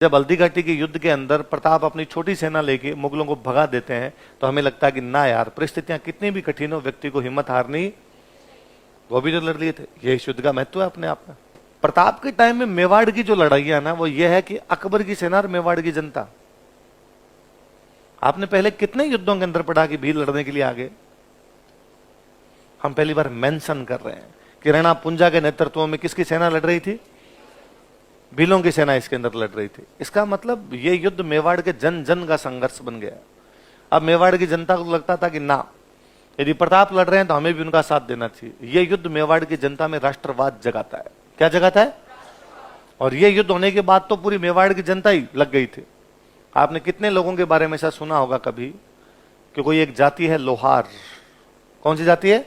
जब हल्दी घाटी के युद्ध के अंदर प्रताप अपनी छोटी सेना लेके मुगलों को भगा देते हैं तो हमें लगता है कि ना यार, परिस्थितियां कितनी भी कठिन हो, व्यक्ति को हिम्मत हारनी, वो भी जो लड़ लिए थे। ये इस युद्ध का महत्व है अपने आप में। प्रताप के टाइम में मेवाड़ की जो लड़ाइयां ना, वो ये है कि अकबर की सेना और मेवाड़ की जनता। आपने पहले कितने युद्धों के अंदर पढ़ा कि भील लड़ने के लिए आगे। हम पहली बार मेंशन कर रहे हैं कि राणा पुंजा के नेतृत्व में किसकी सेना लड़ रही थी? भीलों की सेना इसके अंदर लड़ रही थी। इसका मतलब ये युद्ध मेवाड़ के जन जन का संघर्ष बन गया। अब मेवाड़ की जनता को लगता था कि ना, यदि प्रताप लड़ रहे हैं तो हमें भी उनका साथ देना चाहिए। यह युद्ध मेवाड़ की जनता में राष्ट्रवाद जगाता है। क्या जगाता है? और यह युद्ध होने के बाद तो पूरी मेवाड़ की जनता ही लग गई थी। आपने कितने लोगों के बारे में ऐसा सुना होगा कभी कि कोई एक जाति है लोहार। कौन सी जाति है?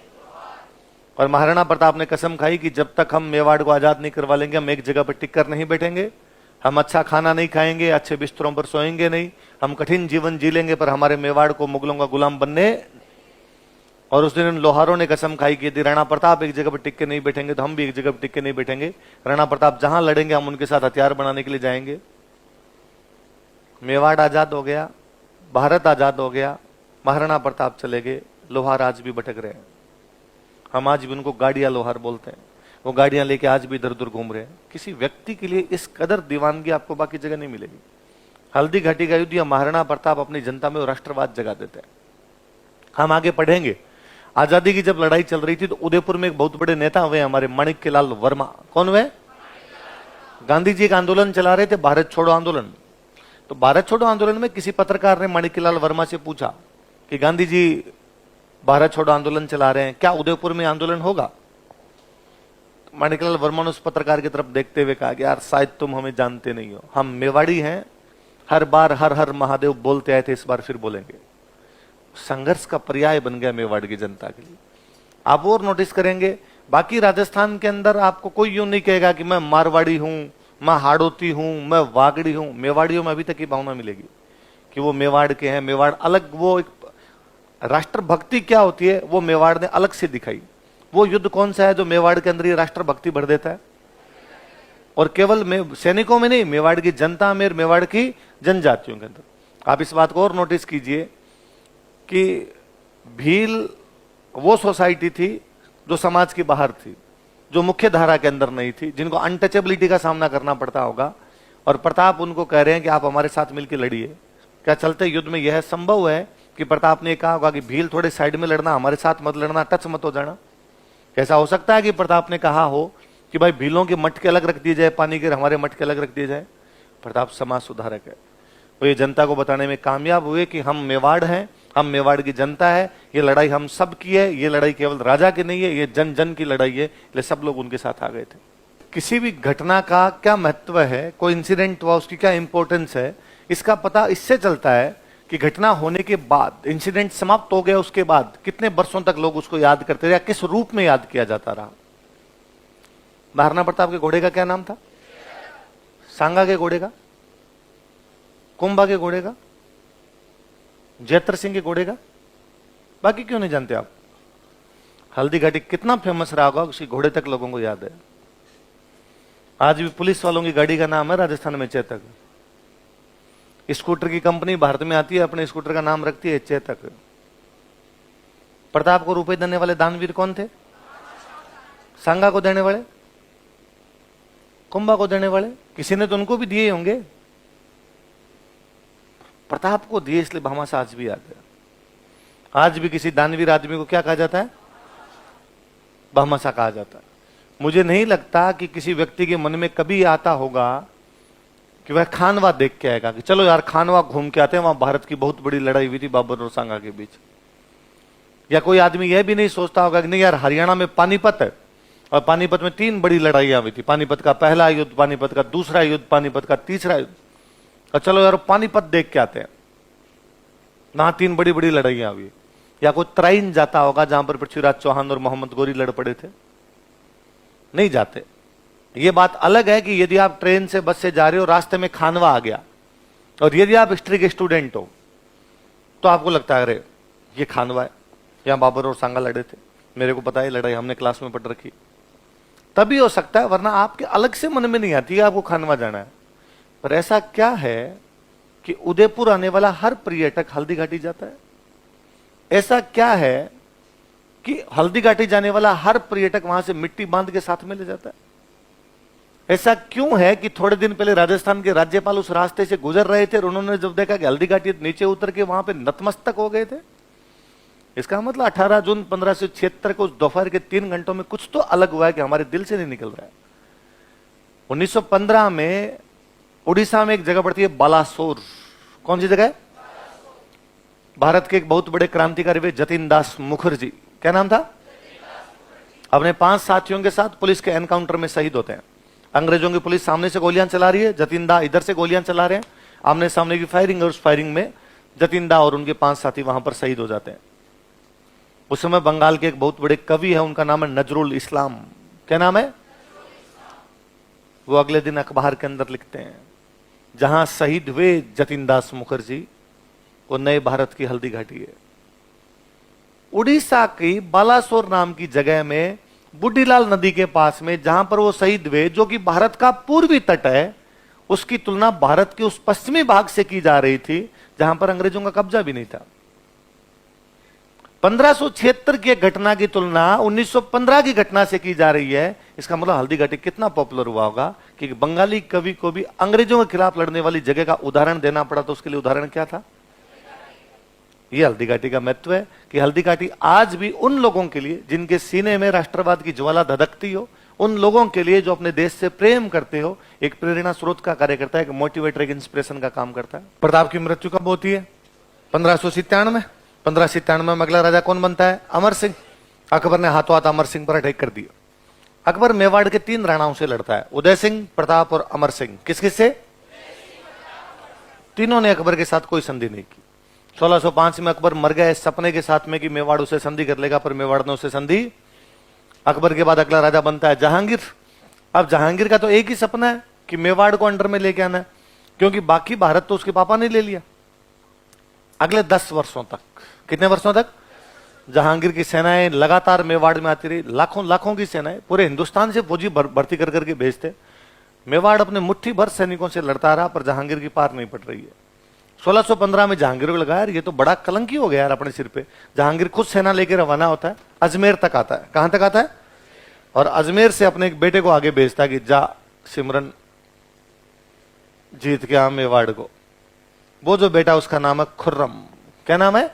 और महाराणा प्रताप ने कसम खाई कि जब तक हम मेवाड़ को आजाद नहीं करवा लेंगे, हम एक जगह पर टिक कर नहीं बैठेंगे, हम अच्छा खाना नहीं खाएंगे, अच्छे बिस्तरों पर सोएंगे नहीं, हम कठिन जीवन जी लेंगे, पर हमारे मेवाड़ को मुगलों का गुलाम बनने। और उस दिन इन लोहारों ने कसम खाई कि यदि राणा प्रताप एक जगह पर टिक के नहीं बैठेंगे तो हम भी एक जगह पर टिक के नहीं बैठेंगे। राणा प्रताप जहां लड़ेंगे हम उनके साथ हथियार बनाने के लिए जाएंगे। मेवाड़ आजाद हो गया, भारत आजाद हो गया, महाराणा प्रताप चले गए, लोहार आज भी भटक रहे हैं। हम आज भी उनको गाड़ियां लोहार बोलते हैं। वो गाड़ियां लेके आज भी इधर उधर घूम रहे हैं। किसी व्यक्ति के लिए इस कदर दीवानगी आपको बाकी जगह नहीं मिलेगी। हल्दी घाटी का युद्ध या महाराणा प्रताप अपनी जनता में राष्ट्रवाद जगा देते हैं। हम आगे पढ़ेंगे, आजादी की जब लड़ाई चल रही थी तो उदयपुर में एक बहुत बड़े नेता हुए हमारे माणिक्यलाल वर्मा। कौन हुए? गांधी जी एक आंदोलन चला रहे थे, भारत छोड़ो आंदोलन। तो भारत छोड़ो आंदोलन में किसी पत्रकार ने माणिक्यलाल वर्मा से पूछा कि गांधी जी भारत छोड़ो आंदोलन चला रहे हैं, क्या उदयपुर में आंदोलन होगा? तो माणिक्यलाल वर्मा ने उस पत्रकार की तरफ देखते हुए कहा कि यार शायद तुम हमें जानते नहीं हो, हम मेवाड़ी हैं, हर बार हर हर महादेव बोलते आए थे, इस बार फिर बोलेंगे। संघर्ष का पर्याय बन गया मेवाड़ की जनता के लिए। आप और नोटिस करेंगे, बाकी राजस्थान के अंदर आपको कोई यूं नहीं कहेगा कि मैं मारवाड़ी हूं, मैं हाड़ोती हूं, मैं वागड़ी हूं। मेवाड़ियों में अभी तक ये भावना मिलेगी कि वो मेवाड़ के हैं। मेवाड़ अलग, वो एक राष्ट्रभक्ति क्या होती है वो मेवाड़ ने अलग से दिखाई। वो युद्ध कौन सा है जो मेवाड़ के अंदर ये राष्ट्रभक्ति भर देता है? और केवल सैनिकों में नहीं, मेवाड़ की जनता में, मेवाड़ की जनजातियों के अंदर। आप इस बात को और नोटिस कीजिए कि भील वो सोसाइटी थी जो समाज के बाहर थी, जो मुख्य धारा के अंदर नहीं थी, जिनको अनटचेबिलिटी का सामना करना पड़ता होगा। और प्रताप उनको कह रहे हैं कि आप हमारे साथ मिलकर लड़िए। क्या चलते युद्ध में यह संभव है कि प्रताप ने कहा होगा कि भील थोड़े साइड में लड़ना, हमारे साथ मत लड़ना, टच मत हो जाना? कैसा हो सकता है कि प्रताप ने कहा हो कि भाई भीलों के मटके अलग रख दिए जाए, पानी के हमारे मटके अलग रख दिए जाए? प्रताप समाज सुधारक है। वो ये जनता को बताने में कामयाब हुए कि हम मेवाड़ हैं, हम मेवाड़ की जनता है, ये लड़ाई हम सब की है, ये लड़ाई केवल राजा की नहीं है, ये जन जन की लड़ाई है। इसलिए सब लोग उनके साथ आ गए थे। किसी भी घटना का क्या महत्व है, कोई इंसिडेंट हुआ उसकी क्या इंपॉर्टेंस है, इसका पता इससे चलता है कि घटना होने के बाद, इंसिडेंट समाप्त हो गया उसके बाद कितने वर्षों तक लोग उसको याद करते रहे, किस रूप में याद किया जाता रहा। महाराणा प्रताप के घोड़े का क्या नाम था? सांगा के घोड़े का, कुंभा के घोड़े का, जयत्र सिंह के घोड़े का। बाकी क्यों नहीं जानते आप? हल्दी घाटी कितना फेमस रहा होगा, उसके घोड़े तक लोगों को याद है। आज भी पुलिस वालों की गाड़ी का नाम है राजस्थान में चेतक। स्कूटर की कंपनी भारत में आती है, अपने स्कूटर का नाम रखती है चेतक। प्रताप को रुपए देने वाले दानवीर कौन थे? सांगा को देने वाले, कुंभा को देने वाले, किसी ने तो उनको भी दिए होंगे। प्रताप को दिए इसलिए भामाशाह आज भी याद है। आज भी किसी दानवीर आदमी को क्या कहा जाता है? भामाशाह कहा जाता है। मुझे नहीं लगता कि किसी व्यक्ति के मन में कभी आता होगा कि वह खानवा देख के आएगा कि चलो यार खानवा घूम के आते हैं, वहां भारत की बहुत बड़ी लड़ाई हुई थी बाबर और सांगा के बीच। या कोई आदमी यह भी नहीं सोचता होगा कि नहीं यार हरियाणा में पानीपत है और पानीपत में 3 बड़ी लड़ाइयां हुई थी, पानीपत का पहला युद्ध, पानीपत का दूसरा युद्ध, पानीपत का तीसरा युद्ध, और चलो यार पानीपत देख के आते हैं, वहां 3 बड़ी बड़ी लड़ाइयां हुई। या कोई तराइन जाता होगा जहां पर पृथ्वीराज चौहान और मोहम्मद गोरी लड़ पड़े थे? नहीं जाते। ये बात अलग है कि यदि आप ट्रेन से, बस से जा रहे हो, रास्ते में खानवा आ गया, और यदि आप हिस्ट्री के स्टूडेंट हो तो आपको लगता है अरे ये खानवा है, यहां बाबर और सांगा लड़े थे, मेरे को पता है लड़ाई, हमने क्लास में पढ़ रखी। तभी हो सकता है, वरना आपके अलग से मन में नहीं आती है आपको खानवा जाना है। पर ऐसा क्या है कि उदयपुर आने वाला हर पर्यटक हल्दी घाटी जाता है? ऐसा क्या है कि हल्दी घाटी जाने वाला हर पर्यटक वहां से मिट्टी बांध के साथ में ले जाता है? ऐसा क्यों है कि थोड़े दिन पहले राजस्थान के राज्यपाल उस रास्ते से गुजर रहे थे और उन्होंने जब देखा कि हल्दी घाटी नीचे उतर के वहां पे नतमस्तक हो गए थे? इसका मतलब 18 जून 1576 को उस दोपहर के 3 घंटों में कुछ तो अलग हुआ है कि हमारे दिल से नहीं निकल रहा है। 1915 में उड़ीसा में एक जगह पड़ती है बालासोर। कौन सी जगह है? भारत के एक बहुत बड़े क्रांतिकारी हुए जतिन दास मुखर्जी। क्या नाम था? अपने 5 साथियों के साथ पुलिस के एनकाउंटर में शहीद होते हैं। अंग्रेजों की पुलिस सामने से गोलियां चला रही है, जतिन दा इधर से गोलियां चला रहे हैं, आमने सामने की फायरिंग, और उस फायरिंग में जतिन दा और उनके 5 साथी वहां पर शहीद हो जाते हैं। उस समय बंगाल के एक बहुत बड़े कवि है, उनका नाम है नजरुल इस्लाम। क्या नाम है? वो अगले दिन अखबार के अंदर लिखते हैं, जहां शहीद हुए जतिन दास मुखर्जी, वो नए भारत की हल्दी घाटी है। उड़ीसा की बालासोर नाम की जगह में बुढ़ीलाल नदी के पास में जहां पर वो शहीद हुए, जो कि भारत का पूर्वी तट है, उसकी तुलना भारत के उस पश्चिमी भाग से की जा रही थी जहां पर अंग्रेजों का कब्जा भी नहीं था। 1576 की घटना की तुलना 1915 की घटना से की जा रही है। इसका मतलब हल्दी घाटी कितना पॉपुलर हुआ होगा कि बंगाली कवि को भी अंग्रेजों के खिलाफ लड़ने वाली जगह का उदाहरण देना पड़ा। तो उसके लिए उदाहरण क्या था? यह हल्दी घाटी का महत्व है कि हल्दी घाटी आज भी उन लोगों के लिए जिनके सीने में राष्ट्रवाद की ज्वाला धधकती हो, उन लोगों के लिए जो अपने देश से प्रेम करते हो, एक प्रेरणा स्रोत का कार्य करता है, एक मोटिवेटर, एक इंस्पिरेशन का काम करता है। प्रताप की मृत्यु कब होती है? 1597। 1597 में अगला राजा कौन बनता है? अमर सिंह। अकबर ने हाथों हाथ अमर सिंह पर अटैक कर दिया। अकबर मेवाड़ के 3 राणाओं से लड़ता है, उदय सिंह, प्रताप और अमर सिंह। किस किस से? तीनों ने अकबर के साथ कोई संधि नहीं की। 1605 में अकबर मर गया इस सपने के साथ में कि मेवाड़ उसे संधि कर लेगा, पर मेवाड़ ने उसे संधि। अकबर के बाद अगला राजा बनता है जहांगीर। अब जहांगीर का तो एक ही सपना है कि मेवाड़ को अंडर में लेके आना है, क्योंकि बाकी भारत तो उसके पापा ने ले लिया। अगले 10 वर्षों तक, कितने वर्षों तक? जहांगीर की सेनाएं लगातार मेवाड़ में आती रही, लाखों लाखों की सेनाएं पूरे हिंदुस्तान से फौजी भर्ती कर करके भेजते। मेवाड़ अपने मुट्ठी भर सैनिकों से लड़ता रहा, पर जहांगीर की पार नहीं पड़ रही है। 1615 में जहांगीर को लगा यार ये तो बड़ा कलंकी हो गया यार अपने सिर पे। जहांगीर खुद सेना लेकर रवाना होता है, अजमेर तक आता है। कहां तक आता है? और अजमेर से अपने एक बेटे को आगे भेजता है कि जा सिमरन जीत के आ मेवाड़ को। वो जो बेटा उसका नाम है खुर्रम। क्या नाम है?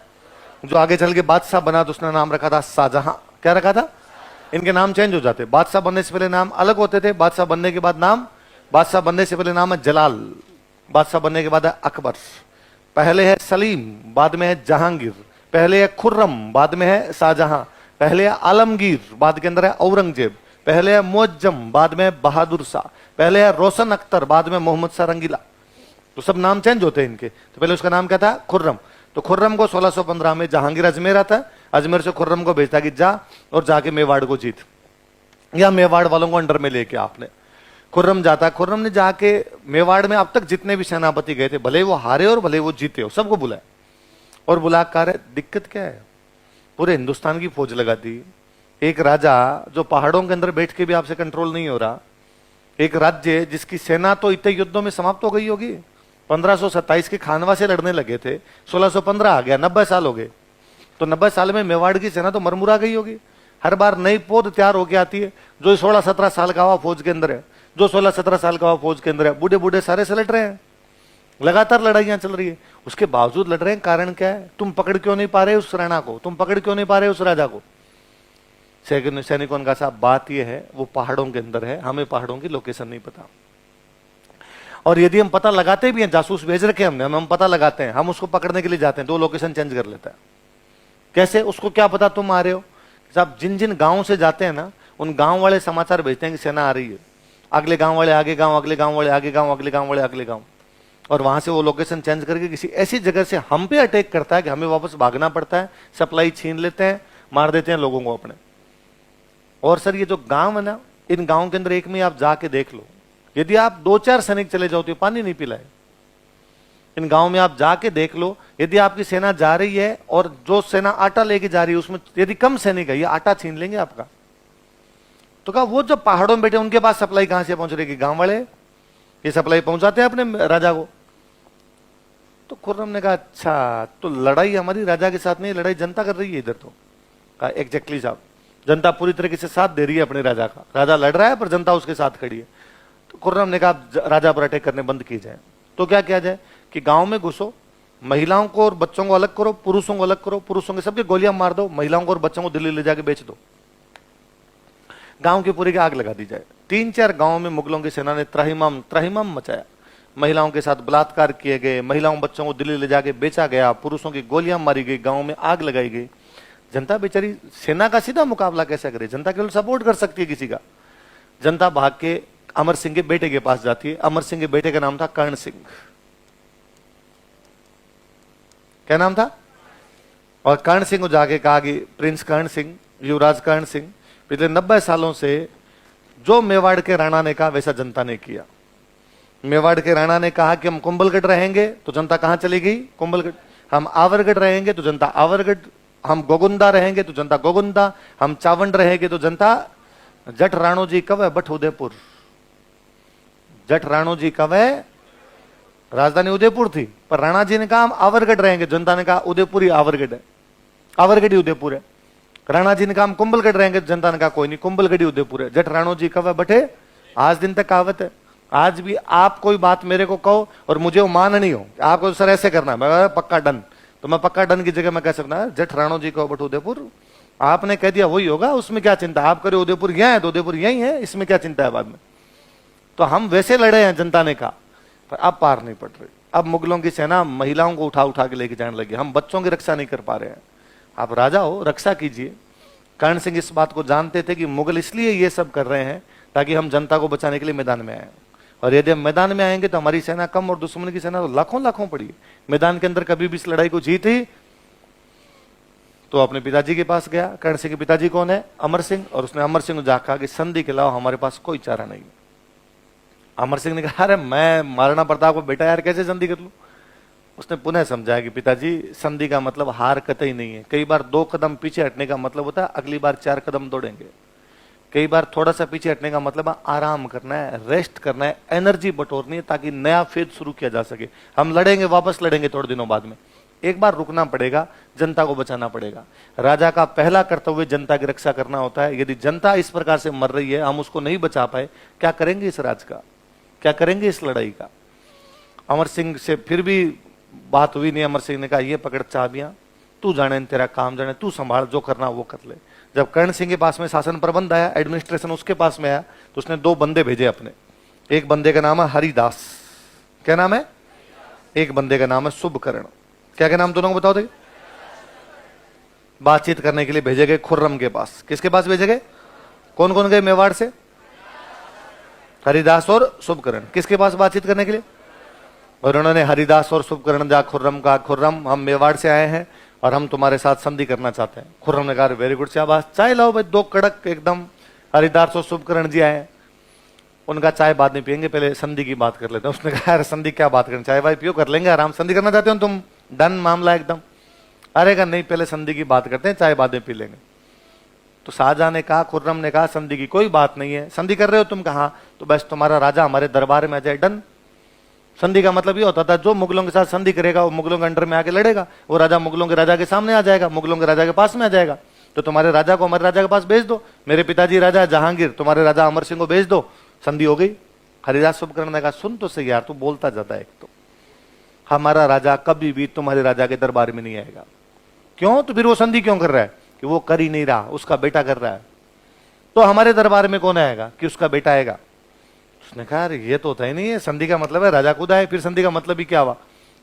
जो आगे चल के बादशाह बना तो उसने नाम रखा था शाहजहां। क्या रखा था? इनके नाम चेंज हो जाते, बादशाह बनने से पहले नाम अलग होते थे, बादशाह बनने के बाद नाम, बादशाह बनने से पहले नाम है जलाल, बादशाह बनने के बाद है अकबर, पहले है सलीम, बाद में है जहांगीर, पहले है खुर्रम, बाद में है शाहजहां, पहले है आलमगीर, बाद के अंदर है औरंगजेब, पहले है मुअज्जम, बाद में है बहादुर शाह, पहले है रोशन अख्तर, बाद में मोहम्मद शाह रंगीला। तो सब नाम चेंज होते हैं इनके। तो पहले उसका नाम क्या था? खुर्रम। तो खुर्रम को 1615 में जहांगीर अजमेर आता है, अजमेर से खुर्रम को भेजता कि जा और जाके मेवाड़ को जीत, या मेवाड़ वालों को अंडर में लेके। आपने खुर्रम जाता, खुर्रम ने जाके मेवाड़ में अब तक जितने भी सेनापति गए थे, भले वो हारे और भले वो जीते हो, सबको बुलाया और बुलाकर दिक्कत क्या है? पूरे हिंदुस्तान की फौज लगा दी। एक राजा जो पहाड़ों के अंदर बैठ के भी आपसे कंट्रोल नहीं हो रहा, एक राज्य जिसकी सेना तो इतने युद्धों में समाप्त हो गई होगी। 1527 के खानवा से लड़ने लगे थे, 1615 आ गया, 90 साल हो गए। तो 90 साल में मेवाड़ की सेना तो मरमुरा गई होगी। हर बार नई पौध तैयार होकर आती है। जो 16-17 साल का हुआ फौज के अंदर है, जो 16-17 साल का हुआ फौज के अंदर है, बूढ़े बूढ़े सारे से लड़ रहे हैं, लगातार लड़ाइयां चल रही है। उसके बावजूद लड़ रहे हैं, कारण क्या है? तुम पकड़ क्यों नहीं पा रहे उस राणा को, तुम पकड़ क्यों नहीं पा रहे उस राजा को? सैनिकों का साहब बात यह है वो पहाड़ों के अंदर है, हमें पहाड़ों की लोकेशन नहीं पता, और यदि हम पता लगाते भी हैं, जासूस भेज रखे हमने, हम पता लगाते हैं, हम उसको पकड़ने के लिए जाते हैं तो लोकेशन चेंज कर लेता है। कैसे? उसको क्या पता तुम आ रहे हो? साहब जिन जिन गांव से जाते हैं ना, उन गांव वाले समाचार भेजते हैं कि सेना आ रही है, अगले गांव वाले आगे गांव, अगले गांव वाले आगे गांव, अगले गांव वाले अगले गांव, और वहां से वो लोकेशन चेंज करके किसी ऐसी जगह से हम पे अटैक करता है कि हमें वापस भागना पड़ता है, सप्लाई छीन लेते हैं, मार देते हैं लोगों को अपने। और सर ये जो गांव है ना, इन गांव के अंदर एक में आप जाके देख लो, यदि आप 2-4 सैनिक चले जाओ तो पानी नहीं पिलाए। इन गांव में आप जाके देख लो, यदि आपकी सेना जा रही है और जो सेना आटा लेके जा रही है उसमें यदि कम सैनिक है, ये आटा छीन लेंगे आपका। तो कहा वो जो पहाड़ों में बैठे उनके पास सप्लाई कहां से पहुंच रही है? गांव वाले ये सप्लाई पहुंचाते हैं अपने राजा को। तो खुर्रम ने कहा अच्छा, तो लड़ाई हमारी राजा के साथ नहीं, लड़ाई जनता कर रही है इधर। तो कहा एग्जैक्टली साहब, जनता पूरी तरीके से साथ दे रही है अपने राजा का, राजा लड़ रहा है पर जनता उसके साथ खड़ी है। तो खुर्रम ने कहा राजा पर अटैक करने बंद किए जाए। तो क्या किया जाए कि गांव में घुसो, महिलाओं को और बच्चों को अलग करो, पुरुषों को अलग करो, पुरुषों के सबके गोलियां मार दो, महिलाओं को और बच्चों को दिल्ली ले जाके बेच दो, गांव की पूरी की आग लगा दी जाए। 3-4 गांवों में मुगलों की सेना ने त्राहिमाम त्राहिमाम मचाया, महिलाओं के साथ बलात्कार किए गए, महिलाओं बच्चों को दिल्ली ले जाके बेचा गया, पुरुषों की गोलियां मारी गई, गांव में आग लगाई गई। जनता बेचारी सेना का सीधा मुकाबला कैसे करे, जनता केवल सपोर्ट कर सकती है किसी का। जनता भाग के अमर सिंह के बेटे के पास जाती है। अमर सिंह के बेटे का नाम था कर्ण सिंह। क्या नाम था? और कर्ण सिंह को जाके कहा कि प्रिंस कर्ण सिंह, युवराज कर्ण सिंह, पिछले 90 सालों से जो मेवाड़ के राणा ने कहा वैसा जनता ने किया। मेवाड़ के राणा ने कहा कि हम कुंभलगढ़ रहेंगे तो जनता कहां चली गई? कुंभलगढ़। हम आवरगढ़ रहेंगे तो जनता आवरगढ़, हम गोगुंदा रहेंगे तो जनता गोगुंदा, हम चावंड रहेंगे तो जनता जट राणो जी कब है बट उदयपुर। जट राणो जी कब है, राजधानी उदयपुर थी, पर राणा जी ने कहा हम आवरगढ़ रहेंगे, जनता ने कहा उदयपुर ही आवरगढ़ है, आवरगढ़ ही उदयपुर है। राणा जी ने कहा हम कुंभलगढ़ रहेंगे, जनता ने कहा कोई नहीं, कुंभलगढ़ ही उदयपुर है। जट राणो जी कब है बटे, आज दिन तक कहावत है। आज भी आप कोई बात मेरे को कहो और मुझे वो मान नहीं हो, आपको सर ऐसे करना है, मैं पक्का डन, तो मैं पक्का डन की जगह मैं कह सकता है जट राणो जी कहो बट उदयपुर। आपने कह दिया वही होगा, उसमें क्या चिंता, आप करे उदयपुर यहां है तो उदयपुर यही है, इसमें क्या चिंता है बाद में। तो हम वैसे लड़े हैं, जनता ने कहा, पर अब पार नहीं पड़ रही। अब मुगलों की सेना महिलाओं को उठा उठा के लेके जाने लगी, हम बच्चों की रक्षा नहीं कर पा रहे हैं, आप राजा हो रक्षा कीजिए। कर्ण सिंह इस बात को जानते थे कि मुगल इसलिए ये सब कर रहे हैं ताकि हम जनता को बचाने के लिए मैदान में आए, और यदि हम मैदान में आएंगे तो हमारी सेना कम और दुश्मन की सेना तो लाखों लाखों पड़ी। मैदान के अंदर कभी भी इस लड़ाई को जीती। तो अपने पिताजी के पास गया, कर्ण सिंह के पिताजी कौन है? अमर सिंह, और उसने अमर सिंह को जाकर कहा कि संधि के अलावा हमारे पास कोई चारा नहीं। अमर सिंह ने कहा अरे मैं महाराणा प्रताप को बेटा यार कैसे संधि कर लूं। उसने पुनः समझाया कि पिताजी संधि का मतलब हार कतई नहीं है, कई बार 2 कदम पीछे हटने का मतलब होता है अगली बार 4 कदम दौड़ेंगे, कई बार थोड़ा सा पीछे हटने का मतलब आराम करना है, रेस्ट करना है, एनर्जी बटोरनी है ताकि नया फेज शुरू किया जा सके। हम लड़ेंगे, वापस लड़ेंगे थोड़े दिनों बाद में, एक बार रुकना पड़ेगा, जनता को बचाना पड़ेगा। राजा का पहला कर्तव्य जनता की रक्षा करना होता है। यदि जनता इस प्रकार से मर रही है, हम उसको नहीं बचा पाए, क्या करेंगे इस राज का, क्या करेंगे इस लड़ाई का। अमर सिंह से फिर भी बात हुई नहीं। अमर सिंह ने कहा ये पकड़ चाबियां, तू जाने तेरा काम जाने, तू संभाल, जो करना वो कर ले। जब कर्ण सिंह के पास में शासन प्रबंध आया, एडमिनिस्ट्रेशन उसके पास में आया, तो उसने 2 बंदे भेजे अपने। एक बंदे का नाम है हरिदास, क्या नाम है? एक बंदे का नाम है शुभकर्ण। क्या क्या नाम दोनों को बताओ देखिए। बातचीत करने के लिए भेजे गए खुर्रम के पास। किसके पास भेजे गए? कौन कौन गए मेवाड़ से? हरिदास और शुभकर्ण। किसके पास बातचीत करने के लिए? और उन्होंने हरिदास और शुभकर्ण जा खुर्रम का, खुर्रम हम मेवाड़ से आए हैं और हम तुम्हारे साथ संधि करना चाहते हैं। खुर्रम ने कहा वेरी गुड शाबाश, चाय लाओ भाई, 2 कड़क एकदम। हरिदास और शुभकर्ण जी आए, उनका चाय बाद में पियेंगे, पहले संधि की बात कर लेते हैं। उसने कहा संधि क्या बात करनी, चाय भाई पियो, कर लेंगे आराम। संधि करना चाहते हो तुम, डन मामला एकदम। अरे का नहीं, पहले संधि की बात करते हैं, चाय बाद में पी लेंगे। तो शाहजहां ने कहा, खुर्रम ने कहा संधि की कोई बात नहीं है, संधि कर रहे हो तुम, कहा तो बस तुम्हारा राजा हमारे दरबार में आ जाए, डन। संधि का मतलब ये होता था जो मुगलों के साथ संधि करेगा वो मुगलों के अंडर में आके लड़ेगा, वो राजा मुगलों के राजा के सामने आ जाएगा, मुगलों के राजा के पास में आ जाएगा। तो तुम्हारे राजा को हमारे राजा के पास भेज दो, मेरे पिताजी राजा जहांगीर तुम्हारे राजा अमर सिंह को भेज दो, संधि हो गई। हरिदास शुभकर्ण ने कहा सुन तो सही यार, तू बोलता जाता है, एक तो हमारा राजा कभी भी तुम्हारे राजा के दरबार में नहीं आएगा। क्यों? तो फिर वो संधि क्यों कर रहा है? कि वो कर ही नहीं रहा, उसका बेटा कर रहा है। तो हमारे दरबार में कौन आएगा? कि उसका बेटा आएगा। उसने कहा ये तो होता ही नहीं है, संधि का मतलब है राजा खुद आए, फिर संधि का मतलब ही क्या हुआ?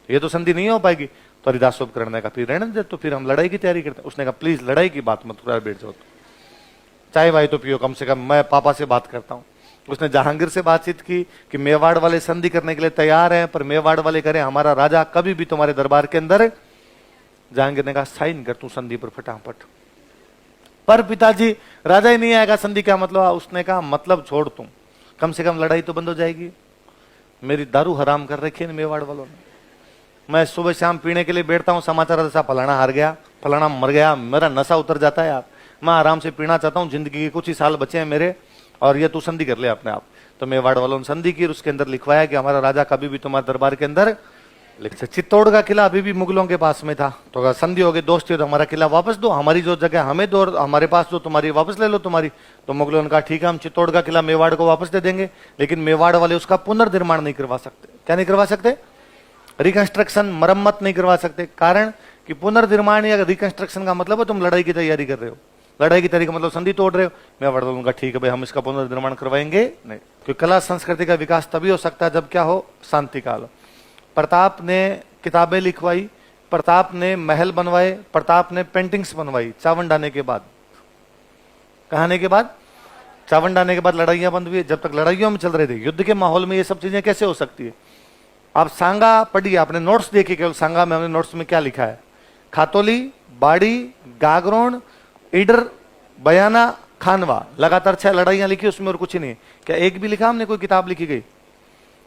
ये तो संधि नहीं हो पाएगी। तो हरिदास शुभकर्ण ने कहा फिर रहने दे, तो फिर हम लड़ाई की तैयारी करते हैं। उसने कहा प्लीज लड़ाई की बात मत करो, बैठ जाओ, तो चाय भाई तो पियो कम से कम, मैं पापा से बात करता हूँ। उसने जहांगीर से बातचीत की कि मेवाड़ वाले संधि करने के लिए तैयार हैं, पर मेवाड़ वाले करें हमारा राजा कभी भी तुम्हारे दरबार के अंदर। जहांगीर ने कहा साइन कर तू संधि पर फटाफट। पर पिताजी राजा ही नहीं आएगा, संधि क्या मतलब? उसने कहा मतलब छोड़, तुम कम से कम लड़ाई तो बंद हो जाएगी। मेरी दारू हराम कर रखी है मेवाड़ वालों ने, मैं सुबह शाम पीने के लिए बैठता हूँ, समाचार ऐसा फलाना हार गया, फलाना मर गया, मेरा नशा उतर जाता है यार, मैं आराम से पीना चाहता हूँ, जिंदगी के कुछ ही साल बचे हैं मेरे, और ये तू संधि कर ले अपने आप। तो मेवाड़ वालों ने संधि की, उसके अंदर लिखवाया कि हमारा राजा कभी भी तुम्हारे दरबार के अंदर लिख सकते। चित्तौड़ का किला अभी भी मुगलों के पास में था, तो अगर संधि हो गई, दोस्ती, तो हमारा किला वापस दो, हमारी जो जगह हमें दो, और हमारे पास जो तुम्हारी वापस ले लो तुम्हारी। तो मुगलों ने कहा ठीक है, हम चित्तौड़ का किला मेवाड़ को वापस दे देंगे, लेकिन मेवाड़ वाले उसका पुनर्निर्माण नहीं करवा सकते। क्या नहीं करवा सकते? रिकंस्ट्रक्शन, मरम्मत नहीं करवा सकते। कारण कि पुनर्निर्माण या रिकंस्ट्रक्शन का मतलब है तुम लड़ाई की तैयारी कर रहे हो, लड़ाई की तैयारी का मतलब संधि तोड़ रहे हो। मेवाड़ वालों का ठीक है भाई, हम इसका पुनर्निर्माण करवाएंगे नहीं, क्योंकि कला संस्कृति का विकास तभी हो सकता है जब क्या हो? शांति काल। प्रताप ने किताबें लिखवाई, प्रताप ने महल बनवाए, प्रताप ने पेंटिंग्स बनवाई। चावंड आने के बाद, कहा आने के बाद? चावंड आने के बाद लड़ाइयां बंद हुई। जब तक लड़ाइयों में चल रहे थे, युद्ध के माहौल में ये सब चीजें कैसे हो सकती है? आप सांगा पढ़िए, आपने नोट्स देखिए, केवल सांगा में हमने नोट्स में क्या लिखा है? खातोली, बाड़ी, गागरोन, ईडर, बयाना, खानवा, लगातार 6 लड़ाइयां लिखी, उसमें और कुछ नहीं। क्या एक भी लिखा हमने? कोई किताब लिखी गई?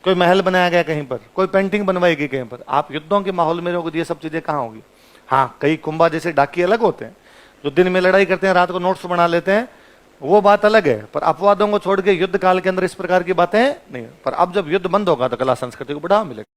कोई महल बनाया गया कहीं पर? कोई पेंटिंग बनवाई गई कहीं पर? आप युद्धों के माहौल में रहोगे, ये सब चीजें कहाँ होगी? हाँ, कई कुंभा जैसे डाकी अलग होते हैं, जो दिन में लड़ाई करते हैं, रात को नोट्स बना लेते हैं, वो बात अलग है। पर अपवादों को छोड़ के युद्ध काल के अंदर इस प्रकार की बातें नहीं। पर अब जब युद्ध बंद होगा तो कला संस्कृति को बढ़ावा मिलेगा।